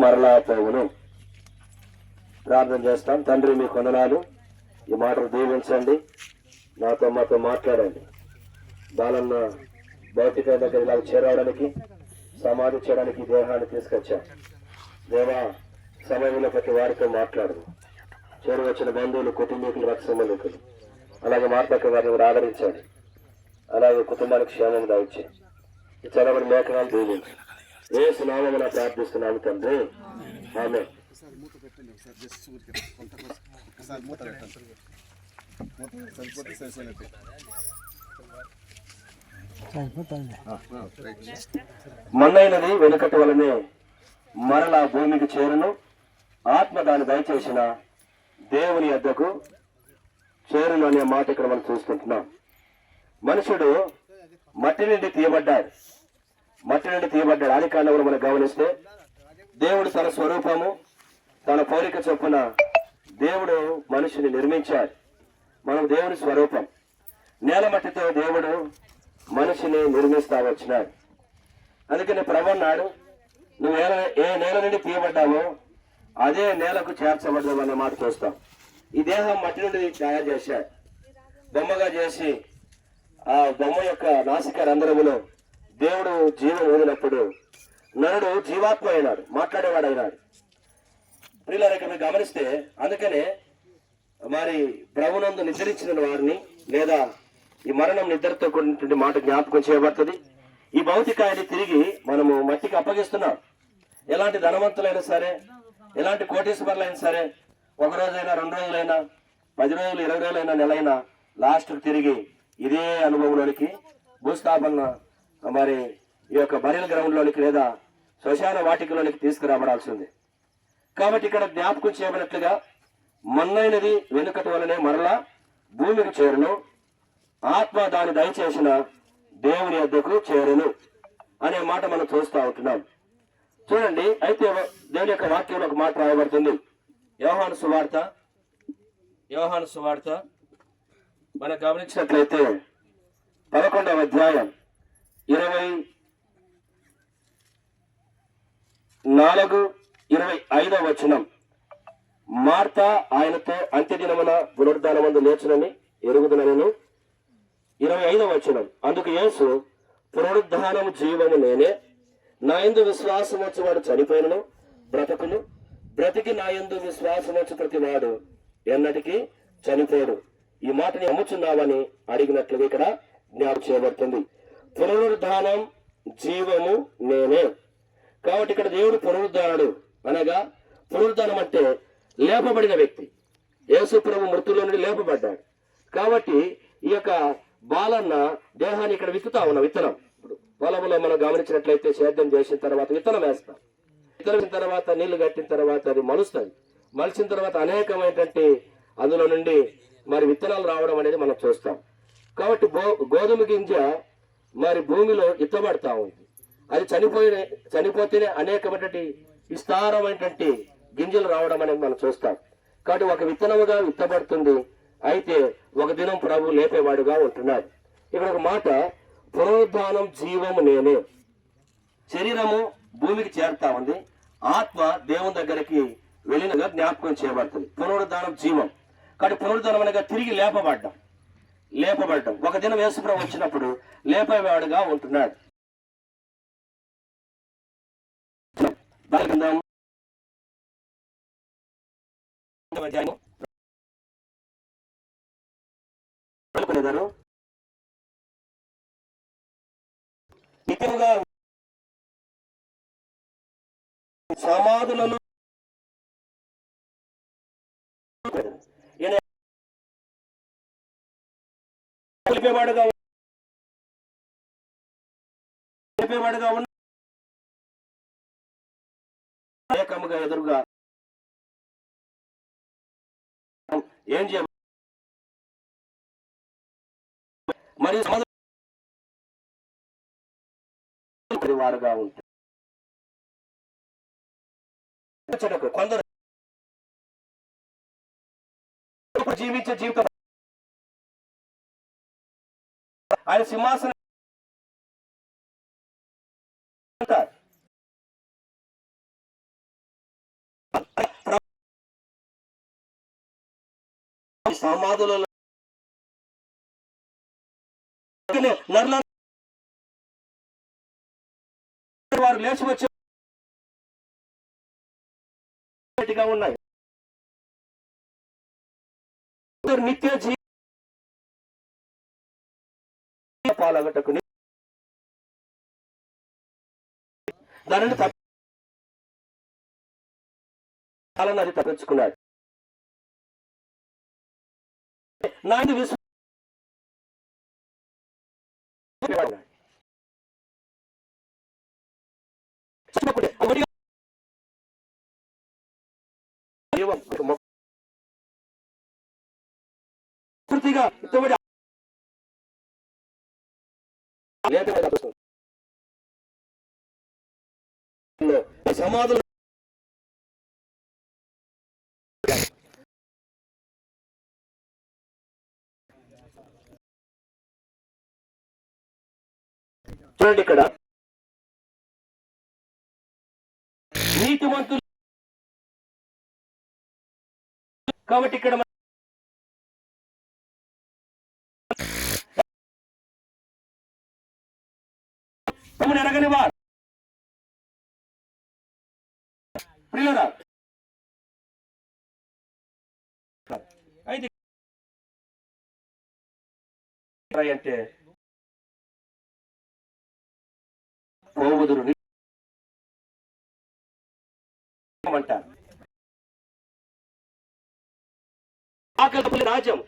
మరలా పోవును. ప్రార్థన చేస్తాం. తండ్రి, మీ కొందనాలు, ఈ మాటలు దీవించండి, మాతో మాట్లాడండి. బాలన్న భౌతిక దగ్గర ఇలా చేరడానికి, సమాధి చేయడానికి దేహాన్ని తీసుకొచ్చాం. దేవా, సమయంలో ప్రతి వారితో మాట్లాడు. చేరువచ్చిన బంధువులు, కుటుంబీకులు, రక్త సంబంధికులు, అలాగే మార్తక వారిని కూడా ఆదరించండి. అలాగే కుటుంబానికి క్షేమం దాయిచ్చి ఈ చదవని లేఖనాలు దీవించి యేసు నామమున ప్రార్థిస్తున్నాము తండ్రి, ఆమేన్. మన్నైనది వెనుకటి వలనే మరలా భూమికి చేరును, ఆత్మ దాన్ని దయచేసిన దేవుని యొద్దకు చేరును అనే మాట ఇక్కడ మనం చూసుకుంటున్నాం. మనుషుడు మట్టి నుండి తీయబడ్డాడు. ఆది కాండంలో మనం గమనిస్తే దేవుడు తన స్వరూపము, తన పోలిక చొప్పున దేవుడు మనిషిని నిర్మించాడు. మనం దేవుని స్వరూపం. నేల మట్టితో దేవుడు మనిషిని నిర్మిస్తా వచ్చినాడు. అందుకని ప్రభు అన్నాడు, నువ్వు ఏ నేల నుండి తీయబడ్డావో అదే నేలకు చేర్చబడ్డావు అనే మాట చూస్తాం. ఈ దేహం మట్టి నుండి తయారు చేశాడు, బొమ్మగా చేసి ఆ బొమ్మ యొక్క నాసిక రంధ్రములో దేవుడు జీవం వదిలినప్పుడు నరుడు జీవాత్మ అయినాడు, మాట్లాడేవాడు అయినాడు. ప్రియులారా, మీరు గమనిస్తే అందుకనే మరి ప్రభునందు నిద్రించిన వారిని లేదా ఈ మరణం నిద్రతో కూడినటువంటి మాట జ్ఞాపకం చేయబడుతుంది. ఈ భౌతికాయాన్ని తిరిగి మనము మట్టికి అప్పగిస్తున్నాం. ఎలాంటి ధనవంతులైనా సరే, ఎలాంటి కోటీశ్వరులైనా సరే, ఒక రోజైనా, 2 రోజులైనా, 10 రోజులు, 20 రోజులైనా, నెలైనా లాస్ట్కు తిరిగి ఇదే అనుభవంలోనికి, భూస్థాపన మరి ఈ యొక్క బరియల్ గ్రౌండ్ లోనికి లేదా శ్మశాన వాటికలోనికి తీసుకురాబడాల్సింది. కాబట్టి ఇక్కడ జ్ఞాపకం చేయబడినట్లుగా మన్నైనది వెనుకటి వలనే మరలా భూమికి చేరును, ఆత్మ దాన్ని దయచేసిన దేవుని యొద్దకు చేరును అనే మాట మనం చూస్తూ ఉంటున్నాం. చూడండి, అయితే దేవుని యొక్క వాక్యంలో ఒక మాట రాయబడుతుంది. యోహాను సువార్త మనం గమనించినట్లయితే 11వ అధ్యాయం 24, 25వ వచనం. మార్త ఆయనతో అంత్యదినమున పునరుద్ధానమందు లేచునని ఎరుగుదునను. 25వ వచనం. అందుకు యేసు, పునరుద్ధానము జీవము నేనే, నా యందు విశ్వాసం వచ్చి వాడు చనిపోయినను బ్రతకును, బ్రతికి నా యందు విశ్వాసం వచ్చి ప్రతి వాడు ఎన్నటికీ చనిపోడు. ఈ మాటని నమ్ముచున్నావని అడిగినట్లుగా ఇక్కడ జ్ఞాపకం చేయబడుతుంది. పునరుద్ధానం జీవము నేనే. కాబట్టి ఇక్కడ దేవుడు పునరుద్ధానుడు అనగా, పునరుద్ధానం అంటే లేపబడిన వ్యక్తి. యేసు ప్రభు మృతుల్లో నుండి లేపబడ్డాడు. కాబట్టి ఈ యొక్క బాలన్న దేహాన్ని ఇక్కడ విత్తుతా ఉన్న విత్తనం. ఇప్పుడు పొలంలో మనం గమనించినట్లయితే సేద్యం చేసిన తర్వాత విత్తనం వేస్తాం. విత్తనం తర్వాత నీళ్లు కట్టిన తర్వాత అది మలుస్తుంది. మలిచిన తర్వాత అనేకమైనటువంటి అందులో నుండి మరి విత్తనాలు రావడం అనేది మనం చూస్తాం. కాబట్టి గోధుమ గింజ మరి భూమిలో విత్తబడతా ఉంది. అది చనిపోతేనే అనేకమైనటువంటి విస్తారమైనటువంటి గింజలు రావడం అనేది మనం చూస్తాం. కాబట్టి ఒక విత్తనముగా విత్తబడుతుంది. అయితే ఒక దినం ప్రభు లేపేవాడుగా ఉంటున్నాడు. ఇక్కడ ఒక మాట, పునరుద్ధానం జీవము నేనే. శరీరము భూమికి చేరుతా ఉంది, ఆత్మ దేవుని దగ్గరికి వెళ్ళినగా జ్ఞాపకం చేయబడుతుంది. పునరుద్ధానం జీవం. కాబట్టి పునరుద్ధానం అనగా తిరిగి లేపబడ్డం. ఒక దినం యేసుప్రభు వచ్చినప్పుడు లేపేవాడుగా ఉంటున్నాడు. నిత్యముగా సమాధులను లేపేవాడుగా ఉన్న ఏకముగా ఎదురుగా ఏం చేయ మరి వారుగా ఉంటారు. కొందరు జీవించే జీవితం ఆయన సింహాసనం సమాధులలో నర్ల వారు లేచి వచ్చేగా ఉన్నాయి. నిత్య పాలగటకు దానిని అది తప్పించుకున్నాడు. నా విశ్వాసం పూర్తిగా సమాధులు చూడండి, ఇక్కడ నీతిమంతులు కాబట్టి ఇక్కడ ఎరగని వారు ప్రియులరా, అయితే అంటే పోవుదురు అంటారు. ఆకలి రాజ్యం